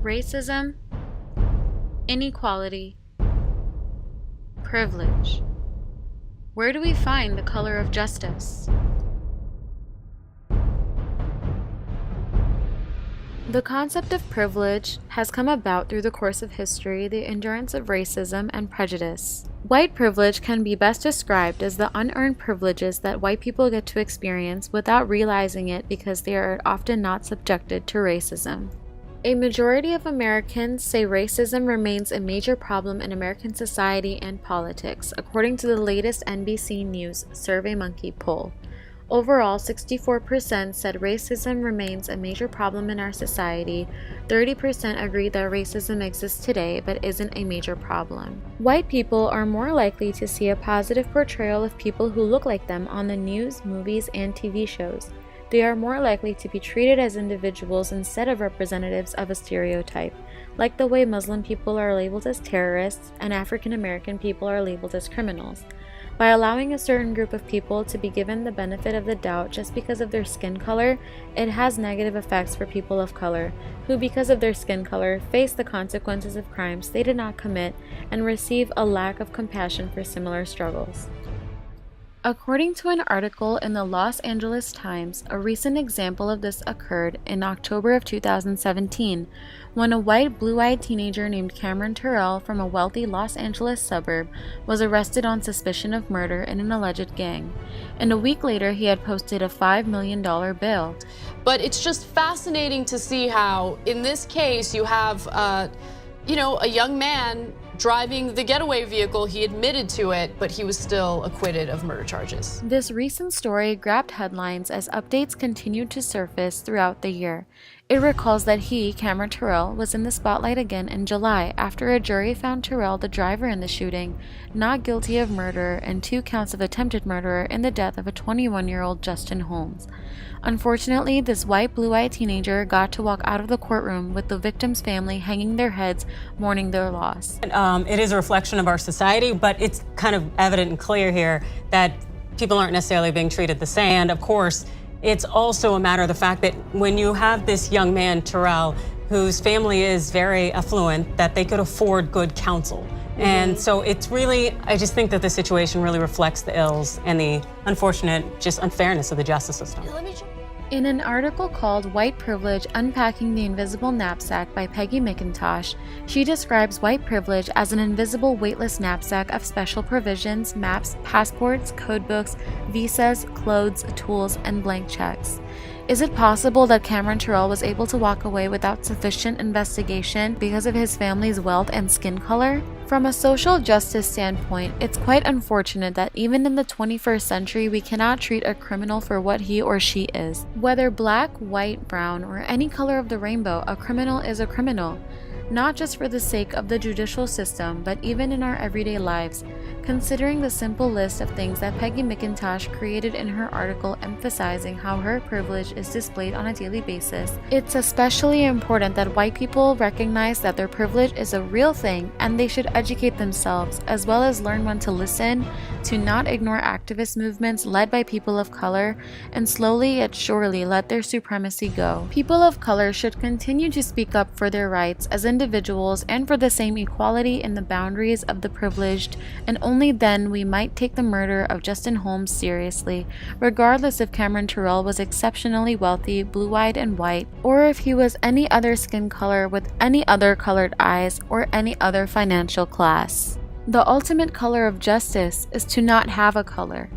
Racism, inequality, privilege. Where do we find the color of justice? The concept of privilege has come about through the course of history, the endurance of racism and prejudice. White privilege can be best described as the unearned privileges that white people get to experience without realizing it because they are often not subjected to racism. A majority of Americans say racism remains a major problem in American society and politics, according to the latest NBC News SurveyMonkey poll. Overall, 64% said racism remains a major problem in our society. 30% agree that racism exists today but isn't a major problem. White people are more likely to see a positive portrayal of people who look like them on the news, movies, and TV shows. They are more likely to be treated as individuals instead of representatives of a stereotype, like the way Muslim people are labeled as terrorists and African American people are labeled as criminals. By allowing a certain group of people to be given the benefit of the doubt just because of their skin color, it has negative effects for people of color, who because of their skin color face the consequences of crimes they did not commit and receive a lack of compassion for similar struggles. According to an article in the Los Angeles Times, a recent example of this occurred in October of 2017, when a white, blue-eyed teenager named Cameron Terrell from a wealthy Los Angeles suburb was arrested on suspicion of murder in an alleged gang. And a week later, he had posted a $5 million bail. But it's just fascinating to see how, in this case, you have, a young man driving the getaway vehicle. He admitted to it, but he was still acquitted of murder charges. This recent story grabbed headlines as updates continued to surface throughout the year. It recalls that he, Cameron Terrell, was in the spotlight again in July after a jury found Terrell, the driver in the shooting, not guilty of murder and 2 counts of attempted murder in the death of a 21-year-old Justin Holmes. Unfortunately, this white, blue-eyed teenager got to walk out of the courtroom with the victim's family hanging their heads, mourning their loss. It is a reflection of our society, but it's kind of evident and clear here that people aren't necessarily being treated the same. And of course, it's also a matter of the fact that when you have this young man, Terrell, whose family is very affluent, that they could afford good counsel. And so it's really, I just think that the situation really reflects the ills and the unfortunate, just unfairness of the justice system. In an article called White Privilege: Unpacking the Invisible Knapsack by Peggy McIntosh, she describes white privilege as an invisible weightless knapsack of special provisions, maps, passports, codebooks, visas, clothes, tools, and blank checks. Is it possible that Cameron Terrell was able to walk away without sufficient investigation because of his family's wealth and skin color? From a social justice standpoint, it's quite unfortunate that even in the 21st century we cannot treat a criminal for what he or she is. Whether black, white, brown, or any color of the rainbow, a criminal is a criminal. Not just for the sake of the judicial system, but even in our everyday lives. Considering the simple list of things that Peggy McIntosh created in her article emphasizing how her privilege is displayed on a daily basis, it's especially important that white people recognize that their privilege is a real thing and they should educate themselves, as well as learn when to listen, to not ignore activist movements led by people of color, and slowly yet surely let their supremacy go. People of color should continue to speak up for their rights as individuals and for the same equality in the boundaries of the privileged, and only then we might take the murder of Justin Holmes seriously, regardless if Cameron Terrell was exceptionally wealthy, blue-eyed and white, or if he was any other skin color with any other colored eyes or any other financial class. The ultimate color of justice is to not have a color.